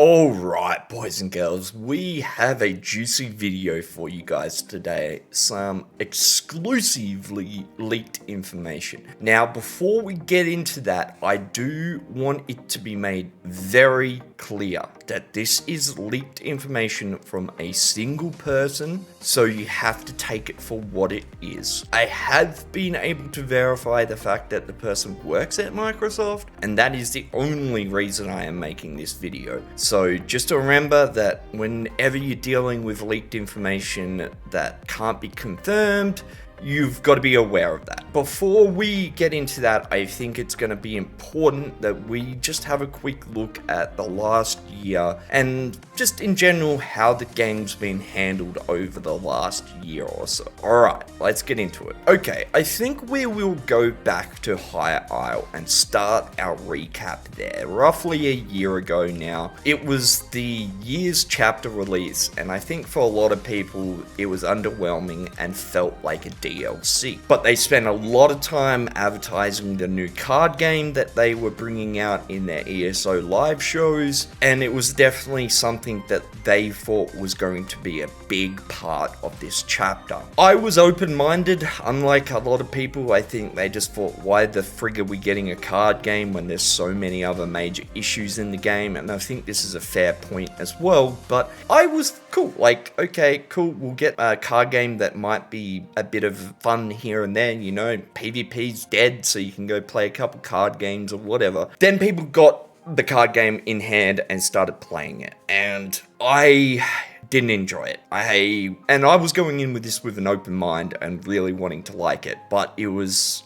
Alright, boys and girls, we have a juicy video for you guys today. Some exclusively leaked information. Now, before we get into that, I do want it to be made very clear that this is leaked information from a single person, so you have to take it for what it is. I have been able to verify the fact that the person works at Microsoft, and that is the only reason I am making this video. So just to remember that whenever you're dealing with leaked information that can't be confirmed, you've got to be aware of that. Before we get into that, I think it's going to be important that we just have a quick look at the last year and just in general how the game's been handled over the last year or so. Alright, let's get into it. Okay, I think we will go back to Higher Isle and start our recap there. Roughly a year ago now, it was the year's chapter release, and I think for a lot of people it was underwhelming and felt like a DLC. But they spent a lot of time advertising the new card game that they were bringing out in their ESO live shows, and it was definitely something that they thought was going to be a big part of this chapter. I was open-minded. Unlike a lot of people, I think they just thought, why the frig are we getting a card game when there's so many other major issues in the game? And I think this is a fair point as well, but I was cool. Like, okay, cool, we'll get a card game that might be a bit of fun here and there, you know, PvP's dead, so you can go play a couple card games or whatever. Then people got the card game in hand and started playing it, and I didn't enjoy it. I was going in with this with an open mind and really wanting to like it, but it was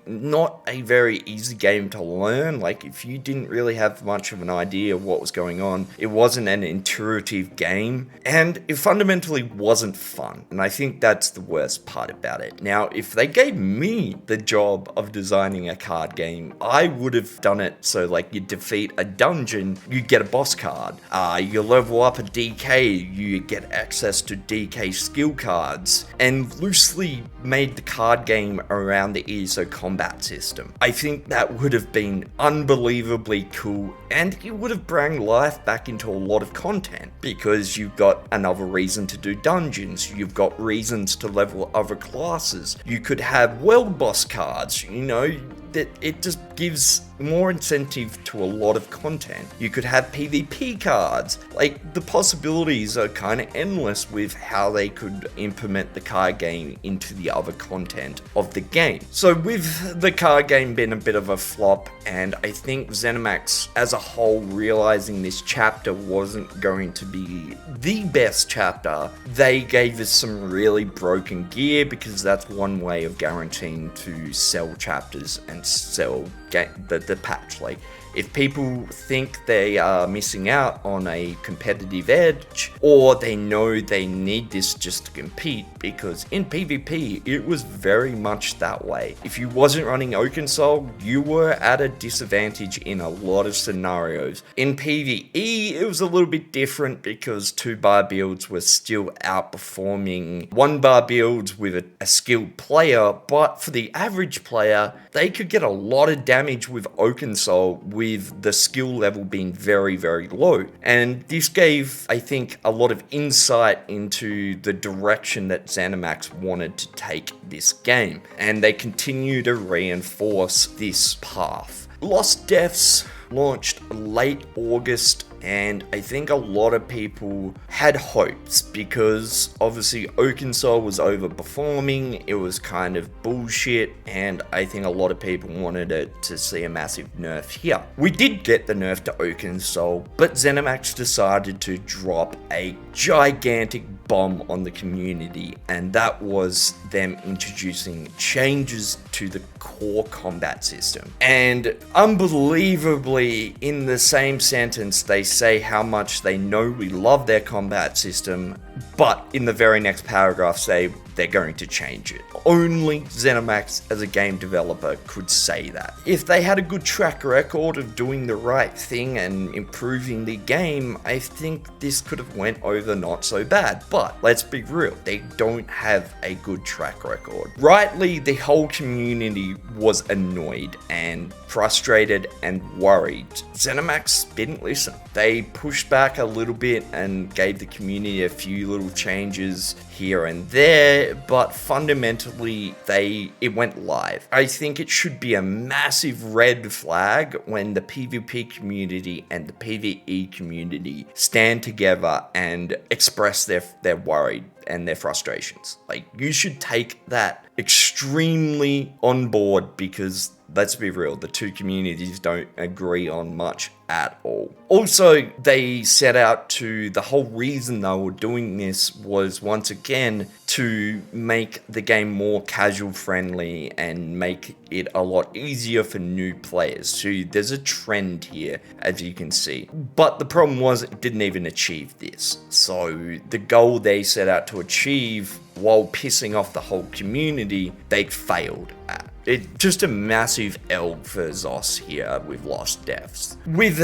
not a very easy game to learn. Like, if you didn't really have much of an idea of what was going on, it wasn't an intuitive game, and it fundamentally wasn't fun, and I think that's the worst part about it. Now, if they gave me the job of designing a card game, I would have done it so, like, you defeat a dungeon, you get a boss card, you level up a DK, you get access to DK skill cards, and loosely made the card game around the ESO combat system. I think that would have been unbelievably cool, and it would have brought life back into a lot of content, because you've got another reason to do dungeons, you've got reasons to level other classes, you could have world boss cards, you know, that it just gives more incentive to a lot of content. You could have PvP cards. Like, the possibilities are kind of endless with how they could implement the card game into the other content of the game. So with the card game being a bit of a flop, and I think ZeniMax as a whole realizing this chapter wasn't going to be the best chapter, they gave us some really broken gear, because that's one way of guaranteeing to sell chapters and sell the patch. Like, if people think they are missing out on a competitive edge, or they know they need this just to compete, because in PvP, it was very much that way. If you wasn't running OakenSoul, you were at a disadvantage in a lot of scenarios. In PvE, it was a little bit different, because 2-bar builds were still outperforming 1-bar builds with a skilled player, but for the average player, they could get a lot of damage with OakenSoul with the skill level being very, very low. And this gave, I think, a lot of insight into the direction that ZeniMax wanted to take this game, and they continue to reinforce this path. Lost Deaths launched late August, and I think a lot of people had hopes, because obviously OakenSoul was overperforming, it was kind of bullshit, and I think a lot of people wanted it to see a massive nerf here. We did get the nerf to OakenSoul, but ZeniMax decided to drop a gigantic bomb on the community, and that was them introducing changes to the core combat system. And unbelievably, in the same sentence, they say how much they know we love their combat system, but in the very next paragraph say they're going to change it. Only ZeniMax as a game developer could say that. If they had a good track record of doing the right thing and improving the game, I think this could have went over not so bad. But let's be real, they don't have a good track record. Rightly, the whole community was annoyed, and frustrated and worried. ZeniMax didn't listen. They pushed back a little bit and gave the community a few little changes here and there, but fundamentally it went live. I think it should be a massive red flag when the PvP community and the PvE community stand together and express their worry and their frustrations. Like, you should take that extremely on board, because let's be real, the two communities don't agree on much at all. Also, they set out to, the whole reason they were doing this was once again to make the game more casual friendly and make it a lot easier for new players. So there's a trend here, as you can see. But the problem was it didn't even achieve this. So the goal they set out to achieve, while pissing off the whole community, they failed at. It's just a massive L for Zos here with lost deaths. With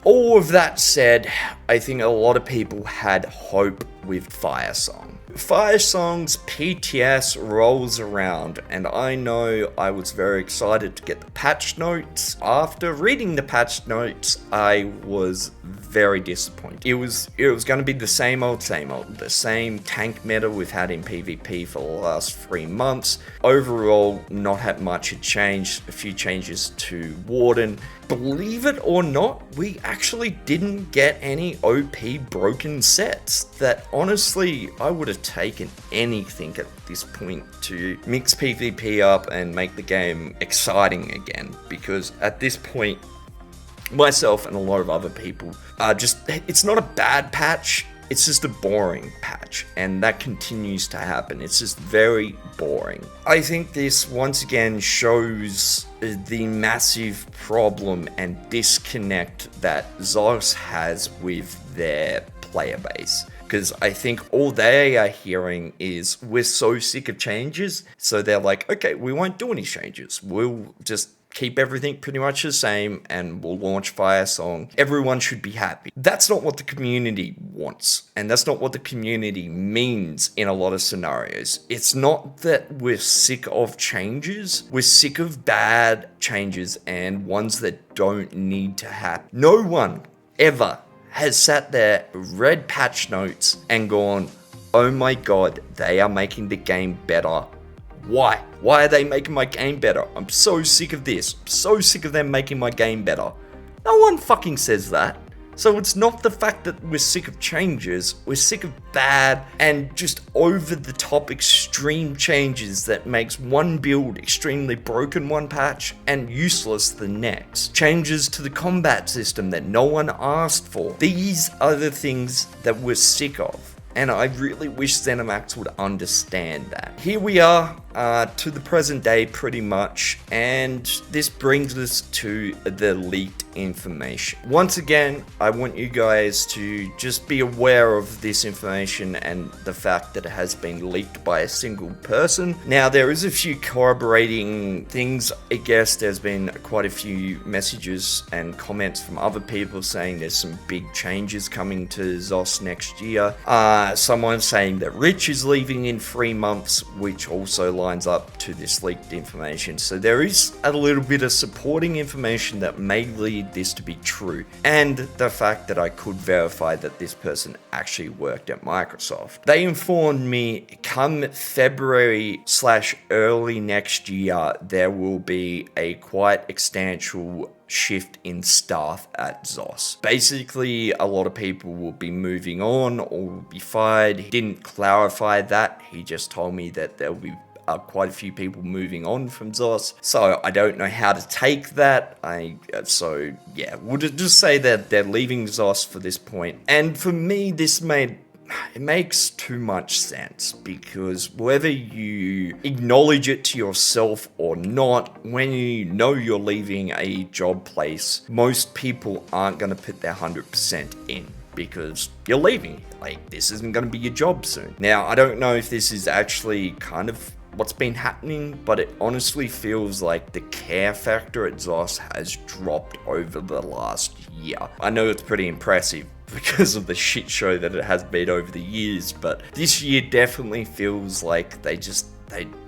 all of that said, I think a lot of people had hope with Firesong. Firesong's PTS rolls around, and I know I was very excited to get the patch notes. After reading the patch notes, I was very disappointed. It was going to be the same old, the same tank meta we've had in PvP for the last 3 months. Overall, not had much had changed. A few changes to Warden. Believe it or not, we actually didn't get any OP broken sets that honestly I would have taken anything at this point to mix PvP up and make the game exciting again, because at this point myself and a lot of other people are just, it's not a bad patch, it's just a boring patch, and that continues to happen. It's just very boring. I think this once again shows the massive problem and disconnect that Zos has with their player base. Because I think all they are hearing is, we're so sick of changes, so they're like, okay, we won't do any changes. We'll just keep everything pretty much the same and we'll launch Firesong. Everyone should be happy. That's not what the community wants, and that's not what the community means in a lot of scenarios. It's not that we're sick of changes, we're sick of bad changes and ones that don't need to happen. No one ever has sat there, read patch notes and gone, oh my god, they are making the game better. Why? Why are they making my game better? I'm so sick of this. I'm so sick of them making my game better. No one fucking says that. So it's not the fact that we're sick of changes, we're sick of bad and just over the top extreme changes that makes one build extremely broken one patch and useless the next. Changes to the combat system that no one asked for. These are the things that we're sick of. And I really wish ZeniMax would understand that. Here we are to the present day pretty much, and this brings us to the leaked information. Once again, I want you guys to just be aware of this information and the fact that it has been leaked by a single person. Now, there is a few corroborating things. I guess there's been quite a few messages and comments from other people saying there's some big changes coming to Zos next year. Someone saying that Rich is leaving in 3 months, which also lines up to this leaked information. So there is a little bit of supporting information that may lead this to be true. And the fact that I could verify that this person actually worked at Microsoft. They informed me come February/early next year, there will be a quite substantial shift in staff at Zos. Basically, a lot of people will be moving on or will be fired. He didn't clarify that. He just told me that there will be quite a few people moving on from Zos. So I don't know how to take that. So yeah, we'll just say that they're leaving Zos for this point. And for me, it makes too much sense, because whether you acknowledge it to yourself or not, when you know you're leaving a job place, most people aren't going to put their 100% in, because you're leaving. Like, this isn't going to be your job soon. Now, I don't know if this is actually kind of what's been happening, but it honestly feels like the care factor at Zos has dropped over the last year. I know it's pretty impressive because of the shit show that it has been over the years, but this year definitely feels like they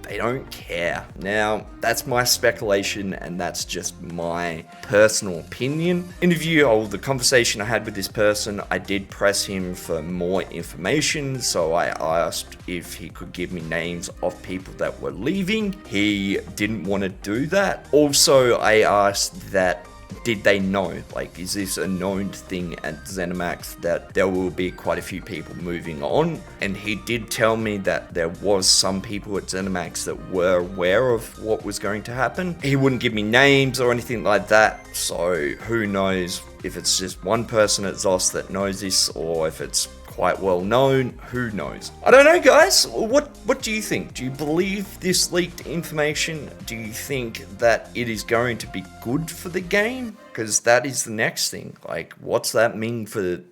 They don't care. Now, that's my speculation, and that's just my personal opinion. The conversation I had with this person, I did press him for more information, so I asked if he could give me names of people that were leaving. He didn't want to do that. Also, I asked that did they know? Like, is this a known thing at ZeniMax that there will be quite a few people moving on? And he did tell me that there was some people at ZeniMax that were aware of what was going to happen. He wouldn't give me names or anything like that, so who knows if it's just one person at ZOS that knows this or if it's quite well known. Who knows? I don't know, guys. What do you think? Do you believe this leaked information? Do you think that it is going to be good for the game? Because that is the next thing. Like, what's that mean for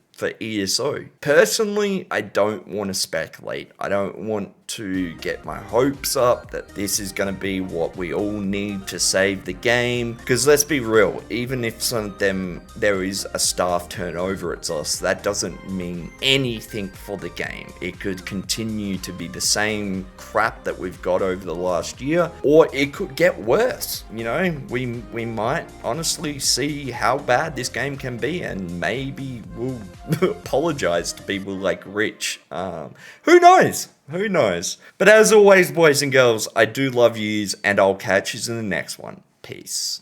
ESO? Personally, I don't want to speculate. I don't want to get my hopes up that this is going to be what we all need to save the game. Because let's be real, even if some of them, there is a staff turnover at ZOS, that doesn't mean anything for the game. It could continue to be the same crap that we've got over the last year, or it could get worse. You know, we might honestly see how bad this game can be, and maybe we'll apologize to people like Rich. Who knows? Who knows? But as always, boys and girls, I do love yous, and I'll catch yous in the next one. Peace.